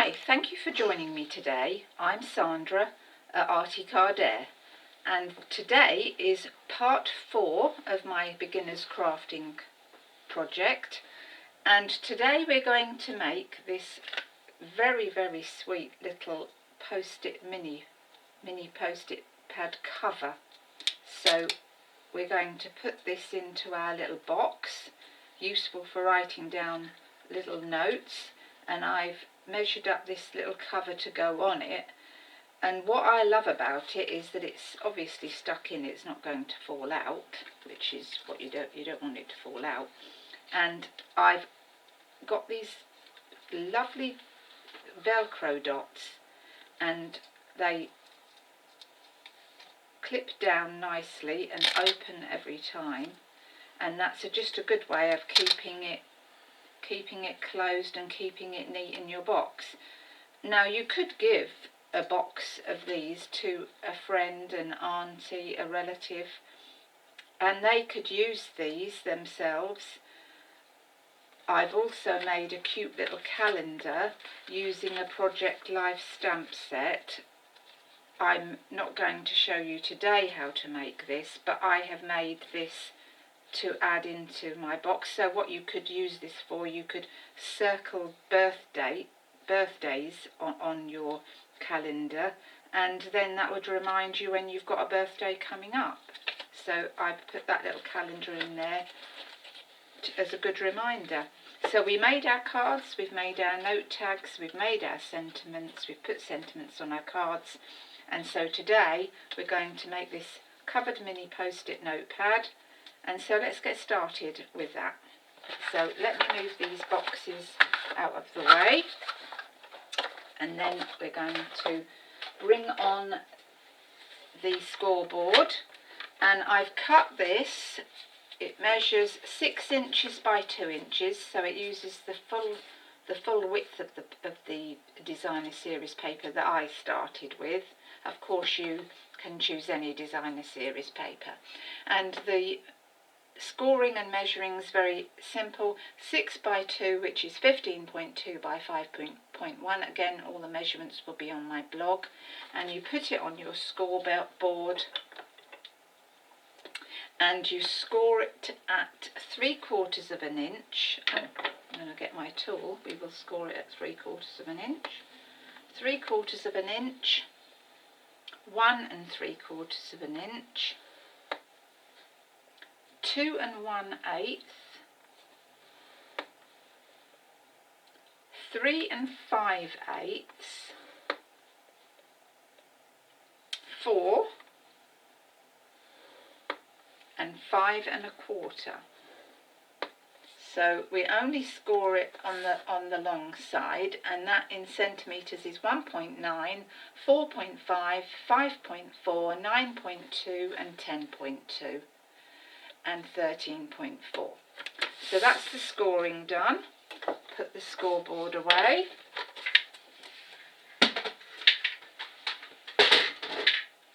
Hi, thank you for joining me today. I'm Sandra at SandraR, and today is part 4 of my beginners crafting project, and today we're going to make this very sweet little mini post-it pad cover. So we're going to put this into our little box, useful for writing down little notes, and I've measured up this little cover to go on it. And what I love about it is that it's obviously stuck in, it's not going to fall out, which is what you don't want it to fall out. And I've got these lovely Velcro dots, and they clip down nicely and open every time, and that's just a good way of keeping it closed and keeping it neat in your box. Now you could give a box of these to a friend, an auntie, a relative, and they could use these themselves. I've also made a cute little calendar using a Project Life stamp set. I'm not going to show you today how to make this, but I have made this to add into my box. So what you could use this for, you could circle birthdays on your calendar, and then that would remind you when you've got a birthday coming up. So I've put that little calendar in there as a good reminder. So we made our cards, we've made our note tags, we've made our sentiments, we've put sentiments on our cards, and so today we're going to make this covered mini post-it notepad. And so let's get started with that. So let me move these boxes out of the way, and then we're going to bring on the scoreboard. And I've cut this, it measures 6 inches by 2 inches, so it uses the full width of the designer series paper that I started with. Of course you can choose any designer series paper, and the scoring and measuring is very simple. 6 by 2, which is 15.2 by 5.1. Again, all the measurements will be on my blog, and you put it on your scoreboard and you score it at 3/4 of an inch. I'm going to get my tool. We will score it at 3/4 of an inch, 3/4 of an inch, 1 3/4 of an inch, 2 1/8, 3 5/8, 4 and 5 1/4. So we only score it on the long side, and that in centimetres is 1.9, 4.5, 5.4, 9.2 and 10.2. and 13.4. So that's the scoring done. Put the scoreboard away.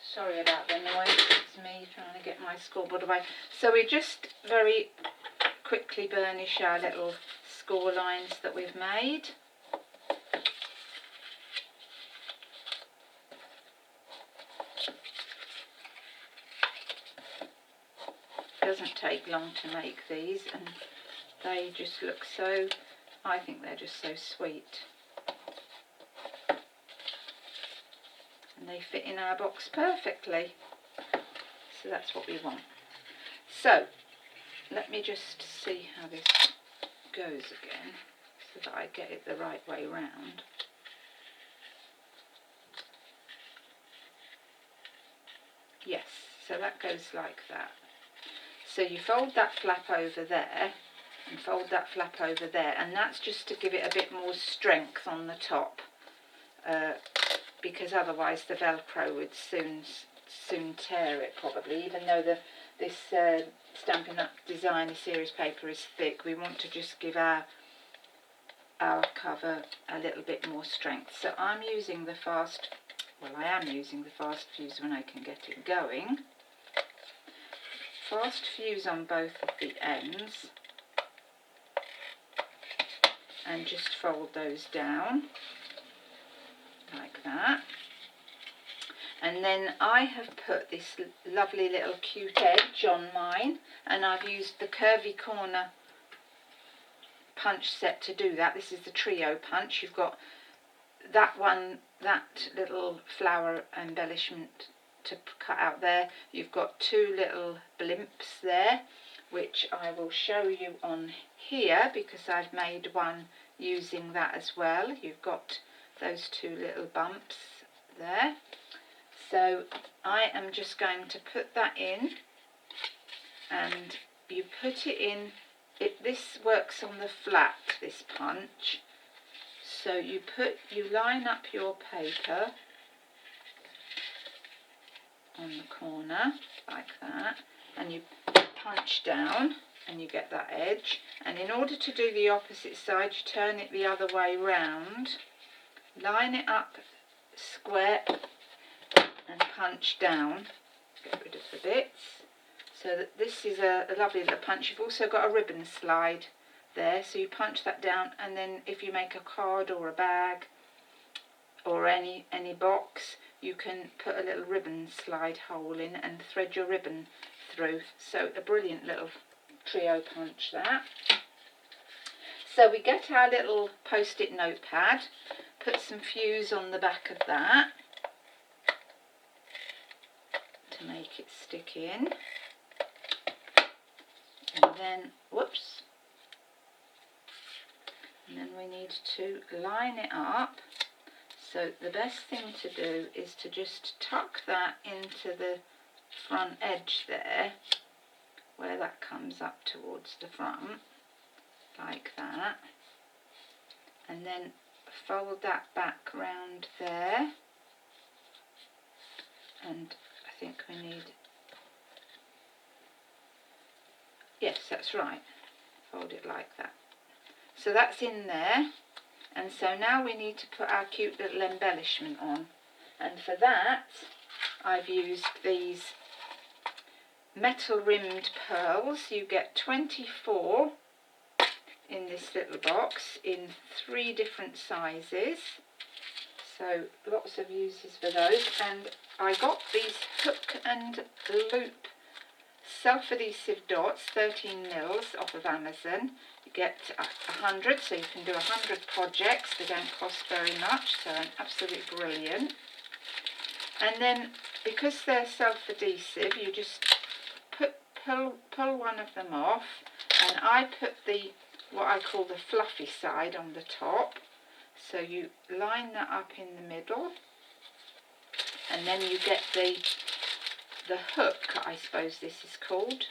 Sorry about the noise, it's me trying to get my scoreboard away. So we just very quickly burnish our little score lines that we've made. Doesn't take long to make these, and they just look so, I think they're just so sweet, and they fit in our box perfectly, so that's what we want. So let me just see how this goes again so that I get it the right way round. Yes, so that goes like that. So you fold that flap over there and fold that flap over there, and that's just to give it a bit more strength on the top, because otherwise the Velcro would soon tear it probably. Even though this Stampin' Up! Designer series paper is thick, we want to just give our cover a little bit more strength. So I am using the fast fuse when I can get it going. Fast fuse on both of the ends, and just fold those down. then I have put this lovely little cute edge on mine, and I've used the curvy corner punch set to do that. This is the trio punch. You've got that one, that little flower embellishment to cut out there. You've got two little blimps there, which I will show you on here because I've made one using that as well. You've got those two little bumps there. So I am just going to put that in, and you put it in. This works on the flat, this punch. So you line up your paper on the corner like that, and you punch down and you get that edge. And in order to do the opposite side, you turn it the other way round, line it up square and punch down, get rid of the bits. So that this is a lovely little punch. You've also got a ribbon slide there, so you punch that down, and then if you make a card or a bag or any box, you can put a little ribbon slide hole in and thread your ribbon through. So a brilliant little trio punch that. So we get our little post-it notepad, put some fuse on the back of that to make it stick in, and then whoops, and then we need to line it up. So the best thing to do is to just tuck that into the front edge there, where that comes up towards the front, like that, and then fold that back round there, and I think we need, yes, that's right, fold it like that. So that's in there, and so now we need to put our cute little embellishment on, and for that I've used these metal rimmed pearls. You get 24 in this little box in 3 different sizes, so lots of uses for those. And I got these hook and loop self-adhesive dots, 13 mils, off of Amazon. You get 100, so you can do 100 projects. They don't cost very much, so absolutely brilliant. And then because they're self-adhesive, you just pull one of them off, and I put what I call the fluffy side on the top. So you line that up in the middle, and then you get the hook, I suppose this is called,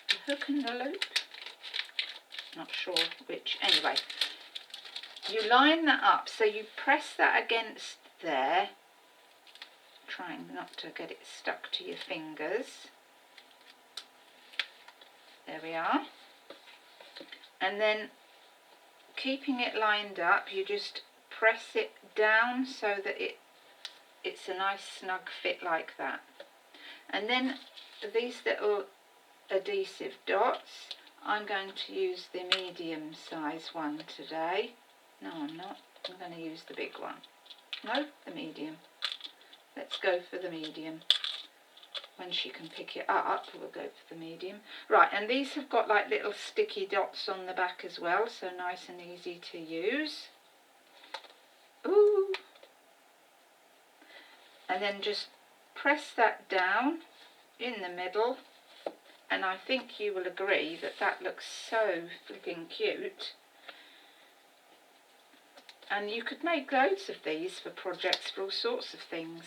the hook and the loop, not sure which. Anyway, you line that up, so you press that against there, trying not to get it stuck to your fingers. There we are. And then keeping it lined up, you just press it down so that it's a nice snug fit like that. And then these little adhesive dots, I'm going to use the medium size one today. No, I'm not. I'm going to use the big one. No, the medium. Let's go for the medium. When she can pick it up, we'll go for the medium. Right, and these have got like little sticky dots on the back as well, so nice and easy to use. Ooh! And then just press that down in the middle, and I think you will agree that that looks so flipping cute. And you could make loads of these for projects, for all sorts of things.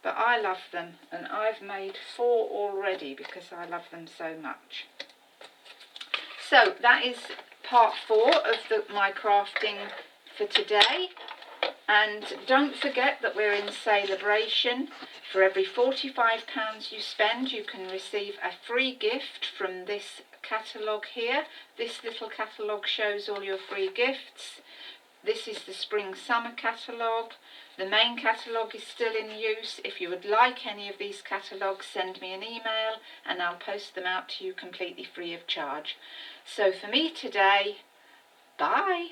But I love them, and I've made 4 already because I love them so much. So that is part 4 of my crafting for today. And don't forget that we're in celebration. For every £45 you spend, you can receive a free gift from this catalogue here. This little catalogue shows all your free gifts. This is the spring-summer catalogue. The main catalogue is still in use. If you would like any of these catalogues, send me an email and I'll post them out to you completely free of charge. So for me today, bye.